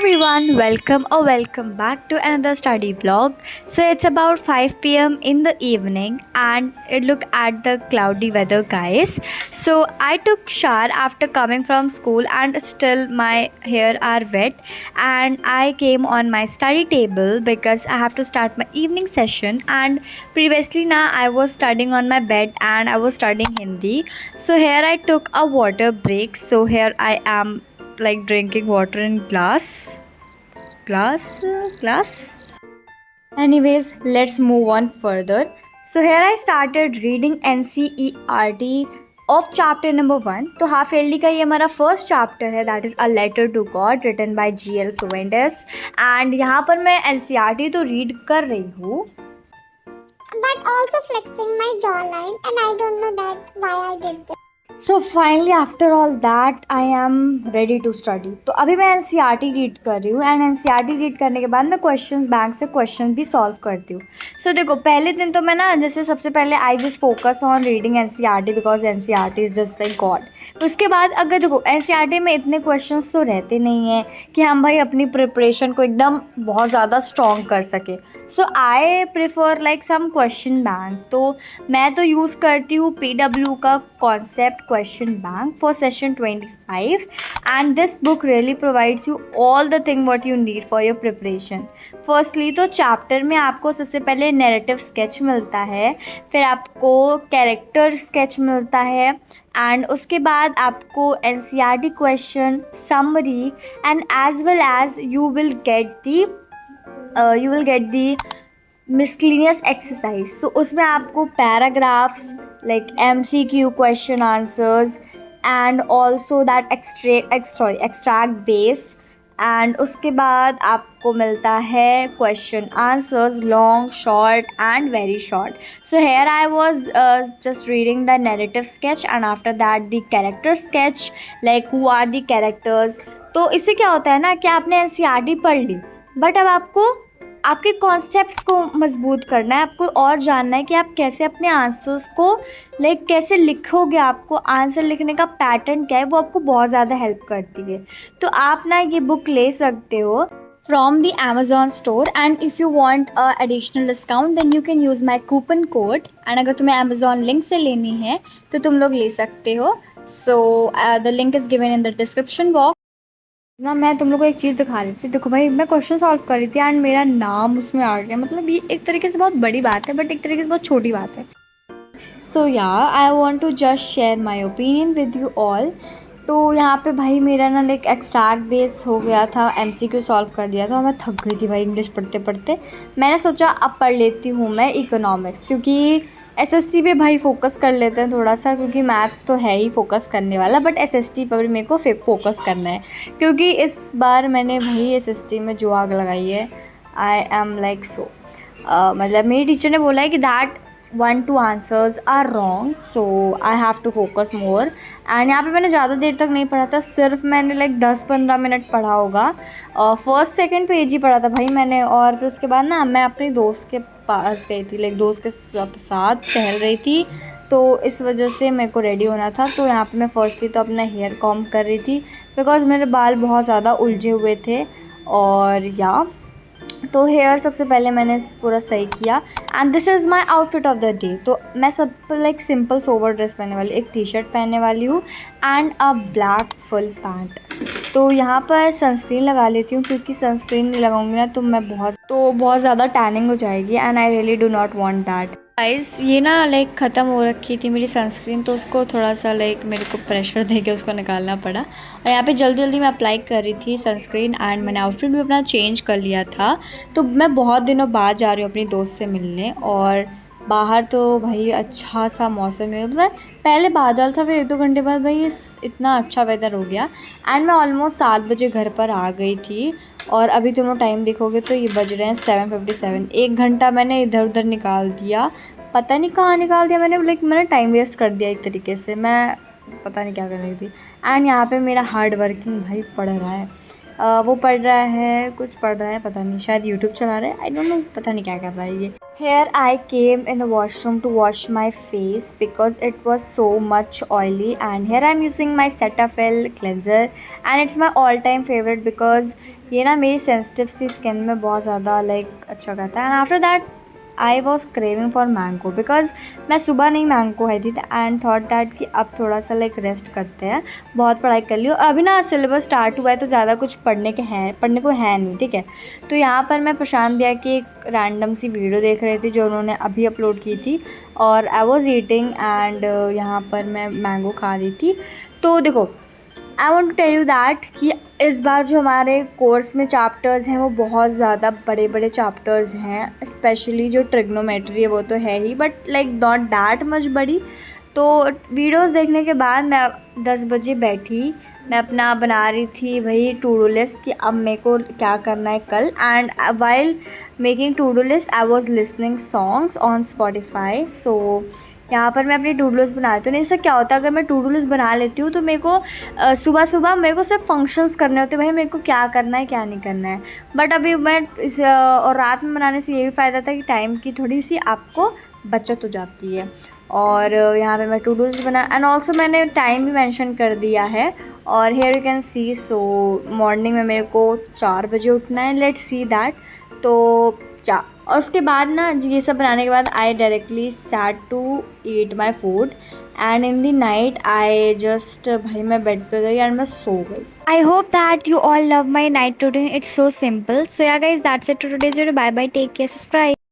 everyone, welcome back to another study vlog. So it's about 5 p.m. in the evening and look at the cloudy weather guys. So I took shower after coming from school and still my hair are wet and I came on my study table because I have to start my evening session and previously now I was studying on my bed and I was studying Hindi. So here I took a water break. So here I am like drinking water in glass. Anyways, let's move on further. So here I started reading NCERT of chapter number 1. तो half yearly का ये हमारा first chapter है, that is a letter to God written by GL Fuentes. And यहाँ पर मैं NCERT तो read कर रही हूँ but also flexing my jawline, and I don't know that why I did this. So finally after all that I am ready to study. तो अभी मैं NCERT रीड कर रही हूँ एंड NCERT रीड करने के बाद मैं क्वेश्चंस बैंक से क्वेश्चन भी सॉल्व करती हूँ. सो देखो पहले दिन तो मैं ना जैसे सबसे पहले I just focus on reading NCERT because NCERT is just like God. तो उसके बाद अगर देखो NCERT में इतने क्वेश्चंस तो रहते नहीं हैं कि हम भाई अपनी प्रिपरेशन को एकदम बहुत ज़्यादा स्ट्रॉन्ग कर सके. So I prefer like some question bank. तो मैं तो यूज़ करती हूँ PW का concept question bank for session 25 and this book really provides you all the thing what you need for your preparation. Firstly तो chapter में आपको सबसे पहले नैरेटिव स्केच मिलता है, फिर आपको कैरेक्टर स्केच मिलता है एंड उसके बाद आपको NCERT question summary and as well as you will get the miscellaneous exercise. तो उसमें आपको paragraphs like MCQ question answers and also that extract base and उसके बाद आपको मिलता है question answers long, short and very short. So here I was just reading the narrative sketch and after that the character sketch like who are the characters. तो इससे क्या होता है ना कि आपने NCERT पढ़ ली बट अब आपको आपके कॉन्सेप्ट्स को मजबूत करना है, आपको और जानना है कि आप कैसे अपने आंसर्स को लाइक कैसे लिखोगे. आपको आंसर लिखने का पैटर्न क्या है वो आपको बहुत ज़्यादा हेल्प करती है. तो आप ना ये बुक ले सकते हो from the Amazon store and if you want a additional discount then you can use my coupon code and अगर तुम्हें Amazon लिंक से लेनी है तो तुम लोग ले सकते हो. So the link is given in the description box ना. मैं तुम लोग को एक चीज़ दिखा रही थी. देखो भाई मैं क्वेश्चन सॉल्व कर रही थी एंड मेरा नाम उसमें आ गया. मतलब ये एक तरीके से बहुत बड़ी बात है बट एक तरीके से बहुत छोटी बात है. So yeah I want to just share my opinion with you all. तो यहाँ पे भाई मेरा ना लाइक एक्सट्रैक्ट बेस हो गया था, MCQ सॉल्व कर दिया था और मैं थक गई थी भाई इंग्लिश पढ़ते पढ़ते. मैंने सोचा अब पढ़ लेती हूँ मैं इकोनॉमिक्स क्योंकि SST पे भाई फोकस कर लेते हैं थोड़ा सा क्योंकि मैथ्स तो है ही फोकस करने वाला बट SST पर मेरे को फोकस करना है क्योंकि इस बार मैंने भाई SST में जो आग लगाई है. आई एम लाइक सो मतलब मेरी टीचर ने बोला है कि that 1-2 answers are wrong so I have to focus more. And यहाँ पे मैंने ज़्यादा देर तक नहीं पढ़ा था, सिर्फ मैंने लाइक 10-15 मिनट पढ़ा होगा. फर्स्ट सेकंड पेज ही पढ़ा था भाई मैंने और फिर उसके बाद ना मैं अपनी दोस्त के पास गई थी, लाइक दोस्त के साथ टहल रही थी तो इस वजह से मेरे को रेडी होना था. तो यहाँ पे मैं फर्स्टली तो अपना हेयर कॉम्ब कर रही थी बिकॉज मेरे बाल बहुत ज़्यादा उलझे हुए थे और या तो हेयर सबसे पहले मैंने पूरा सही किया and this is my outfit of the day. तो मैं सब लाइक सिंपल सोवर ड्रेस पहनने वाली, एक टी-शर्ट पहनने वाली हूँ and a black full pant. तो यहाँ पर सनस्क्रीन लगा लेती हूँ क्योंकि सनस्क्रीन नहीं लगाऊंगी ना तो मैं बहुत ज़्यादा टैनिंग हो जाएगी and I really do not want that. Guys ये ना लाइक ख़त्म हो रखी थी मेरी सनस्क्रीन तो उसको थोड़ा सा लाइक मेरे को प्रेशर दे के उसको निकालना पड़ा और यहाँ पे जल्दी जल्दी मैं अप्लाई कर रही थी सनस्क्रीन एंड मैंने आउटफिट भी अपना चेंज कर लिया था. तो मैं बहुत दिनों बाद जा रही हूँ अपनी दोस्त से मिलने और बाहर तो भाई अच्छा सा मौसम है. मतलब पहले बादल था फिर 1-2 घंटे बाद भाई इतना अच्छा वेदर हो गया एंड मैं ऑलमोस्ट 7 बजे घर पर आ गई थी और अभी तुम लोग टाइम देखोगे तो ये बज रहे हैं 7:57. 1 घंटा मैंने इधर उधर निकाल दिया, पता नहीं कहाँ निकाल दिया मैंने. लाइक मैंने टाइम वेस्ट कर दिया एक तरीके से, मैं पता नहीं क्या कर रही थी. एंड यहाँ पे मेरा हार्ड वर्किंग भाई पढ़ रहा है, वो पढ़ रहा है, कुछ पढ़ रहा है पता नहीं, शायद यूट्यूब चला रहा है, आई डोंट नो, पता नहीं क्या कर रहा है ये. Here I came in the washroom to wash my face because it was so much oily, and here I'm using my Cetaphil cleanser and it's my all time favorite because ये ना मेरी सेंसिटिव सी skin में बहुत ज़्यादा अच्छा करता है. And after that I was craving for mango because मैं सुबह नहीं मैंगो खाई थी एंड थॉट डैट कि अब थोड़ा सा रेस्ट करते हैं, बहुत पढ़ाई कर ली और अभी ना सिलेबस स्टार्ट हुआ है तो ज़्यादा कुछ पढ़ने को है नहीं. ठीक है, तो यहाँ पर मैं प्रशांत भैया की एक रैंडम सी वीडियो देख रही थी जो उन्होंने अभी अपलोड की थी और आई वॉज ईटिंग एंड यहाँ पर मैं मैंगो खा रही थी. तो देखो, I want to tell you that कि इस बार जो हमारे कोर्स में चैप्टर्स हैं वो बहुत ज़्यादा बड़े बड़े चैप्टर्स हैं. स्पेशली जो ट्रिग्नोमेट्री है वो तो है ही, बट नॉट दैट मच बड़ी. तो वीडियोस देखने के बाद मैं 10 बजे बैठी, मैं अपना बना रही थी वही टू डू लिस्ट कि अब मेरे को क्या करना है कल. And while making to do list I was listening songs on Spotify. सो यहाँ पर मैं अपनी टू डू लिस्ट बनाती हूँ. नहीं, इससे क्या होता है, अगर मैं टू डू लिस्ट बना लेती हूँ तो मेरे को सुबह सुबह मेरे को सिर्फ फंक्शंस करने होते हैं, भाई मेरे को क्या करना है क्या नहीं करना है. बट अभी मैं और रात में बनाने से ये भी फ़ायदा था कि टाइम की थोड़ी सी आपको बचत हो जाती है. और यहाँ पे मैं टू डू लिस्ट बना एंड ऑल्सो मैंने टाइम भी मेंशन कर दिया है. और here you can see. So morning में मेरे को 4 बजे उठना है. Let's see that. तो और उसके बाद ना ये सब बनाने के बाद I directly sat to eat my food and in the night I just भाई मैं बेड पे गई एंड मैं सो गई. I hope that you all love my night routine. It's so simple. So yeah guys, that's it for today's video. Bye bye, take care, subscribe.